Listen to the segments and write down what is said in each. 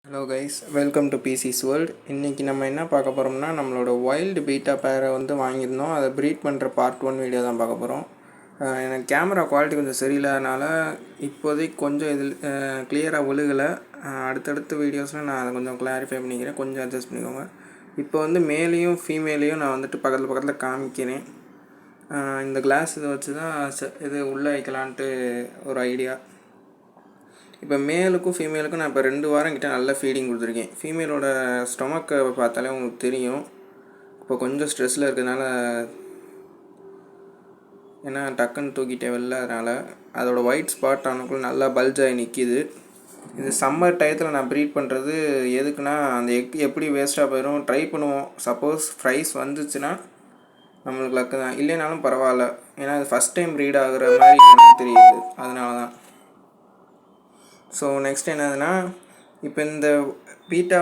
Hello guys, welcome to PCs world. இன்றைக்கி நம்ம என்ன பார்க்க போகிறோம்னா, நம்மளோட வைல்டு பீட்டா பேரை வாங்கியிருந்தோம். அதை ப்ரீட் பண்ணுற பார்ட் 1 வீடியோ தான் பார்க்க போகிறோம். எனக்கு கேமரா குவாலிட்டி கொஞ்சம் சரியில்லாதனால இப்போதைக்கு கொஞ்சம் இதில் கிளியராக விழுகலை. அடுத்தடுத்த வீடியோஸில் நான் அதை கொஞ்சம் கிளாரிஃபை பண்ணிக்கிறேன், கொஞ்சம் அட்ஜஸ்ட் பண்ணிக்கோங்க. இப்போ மேலையும் ஃபீமேலையும் நான் பக்கத்தில் காமிக்கிறேன். இந்த கிளாஸ் இதை வச்சு தான் இது உள்ளே வைக்கலான்ட்டு ஒரு ஐடியா. இப்போ மேலுக்கும் ஃபீமேலுக்கும் நான் இப்போ 2 வாரம் கிட்ட நல்ல ஃபீடிங் கொடுத்துருக்கேன். ஃபீமேலோட ஸ்டொமக்கை பார்த்தாலே உங்களுக்கு தெரியும். இப்போ கொஞ்சம் ஸ்ட்ரெஸ்ஸில் இருக்கிறதுனால, ஏன்னா டக்குன்னு தூக்கிட்டே வெளில, அதனால் அதோடய ஒயிட் ஸ்பாட் அவனுக்குள்ள நல்லா பல்ஜ் ஆகி நிற்கிது. இது சம்மர் டயத்தில் நான் ப்ரீட் பண்ணுறது எதுக்குன்னா, அந்த எக் எப்படி வேஸ்ட்டாக போயிடும் ட்ரை பண்ணுவோம். சப்போஸ் ஃப்ரைஸ் வந்துச்சுன்னா நம்மளுக்கு லக்கு தான், இல்லைனாலும் பரவாயில்ல. ஏன்னா அது ஃபஸ்ட் டைம் ப்ரீட் ஆகுற மாதிரி எனக்கு தெரியுது, அதனால தான். ஸோ நெக்ஸ்ட் என்னதுன்னா, இப்போ இந்த பீட்டா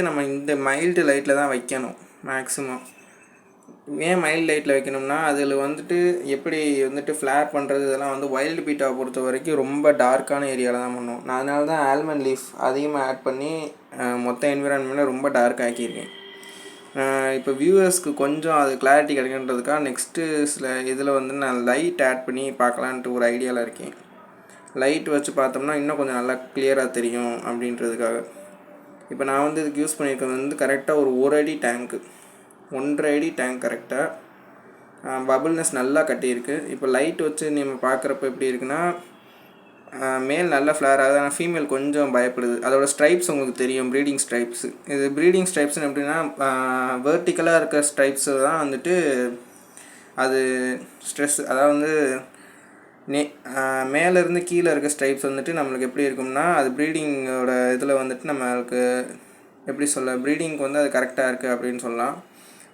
நம்ம இந்த மைல்டு லைட்டில் தான் வைக்கணும் மேக்ஸிமம். ஏன் மைல்டு லைட்டில் வைக்கணும்னா, அதில் எப்படி ஃப்ளேர் பண்ணுறது, இதெல்லாம் வைல்டு பீட்டாவை பொறுத்த வரைக்கும் ரொம்ப டார்க்கான ஏரியாவில் தான் பண்ணுவோம். நான் அதனால தான் ஆல்மண்ட் லீஃப் அதிகமாக ஆட் பண்ணி மொத்த என்விரான்மெண்ட்டை ரொம்ப டார்க் ஆக்கியிருக்கேன். இப்போ வியூவர்ஸ்க்கு கொஞ்சம் அது கிளாரிட்டி கிடைக்கின்றதுக்காக நெக்ஸ்ட்டு சில இதில் நான் லைட் ஆட் பண்ணி பார்க்கலான்ட்டு ஒரு ஐடியாவில் இருக்கேன். லைட் வச்சு பார்த்தோம்னா இன்னும் கொஞ்சம் நல்லா கிளியராக தெரியும் அப்படின்றதுக்காக. இப்போ நான் இதுக்கு யூஸ் பண்ணியிருக்கிறது கரெக்டாக ஒரு அடி டேங்க்கு, 1.5 அடி டேங்க் கரெக்டாக பபுள்னஸ் நல்லா கட்டியிருக்கு. இப்போ லைட் வச்சு நம்ம பார்க்குறப்ப எப்படி இருக்குன்னா, மேல் நல்லா ஃப்ளேர் ஆகுது, ஆனால் ஃபீமேல் கொஞ்சம் பயப்படுது. அதோட ஸ்ட்ரைப்ஸ் உங்களுக்கு தெரியும், ப்ரீடிங் ஸ்ட்ரைப்ஸு. இது ப்ரீடிங் ஸ்ட்ரைப்ஸ்னு எப்படின்னா, வேர்ட்டிக்கலாக இருக்கிற ஸ்ட்ரைப்ஸு தான் அது ஸ்ட்ரெஸ். அதாவது மேலேருந்து கீழே இருக்க ஸ்ட்ரைப்ஸ் நம்மளுக்கு எப்படி இருக்கும்னா, அது ப்ரீடிங்கோட இதில் நம்மளுக்கு எப்படி சொல்ல, ப்ரீடிங்க்கு அது கரெக்டாக இருக்குது அப்படின்னு சொல்லலாம்.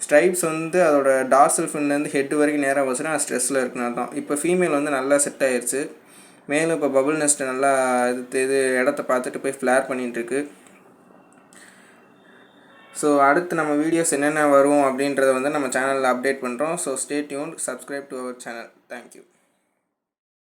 ஸ்ட்ரைப்ஸ் அதோட டார்சல் ஃபின்லேருந்து ஹெட் வரைக்கும் நேராக வச்சுன்னா அது ஸ்ட்ரெஸ்ஸில் இருக்குன்னு அர்த்தம். இப்போ ஃபீமேல் நல்லா செட் ஆகிடுச்சு. மேலும் இப்போ பபுள் நெஸ்ட்டு நல்லா இது இடத்த பார்த்துட்டு போய் ஃப்ளேர் பண்ணிகிட்ருக்கு. ஸோ அடுத்து நம்ம வீடியோஸ் என்னென்ன வரும் அப்படின்றத நம்ம சேனலில் அப்டேட் பண்ணுறோம். So stay tuned, subscribe to our channel. Thank you.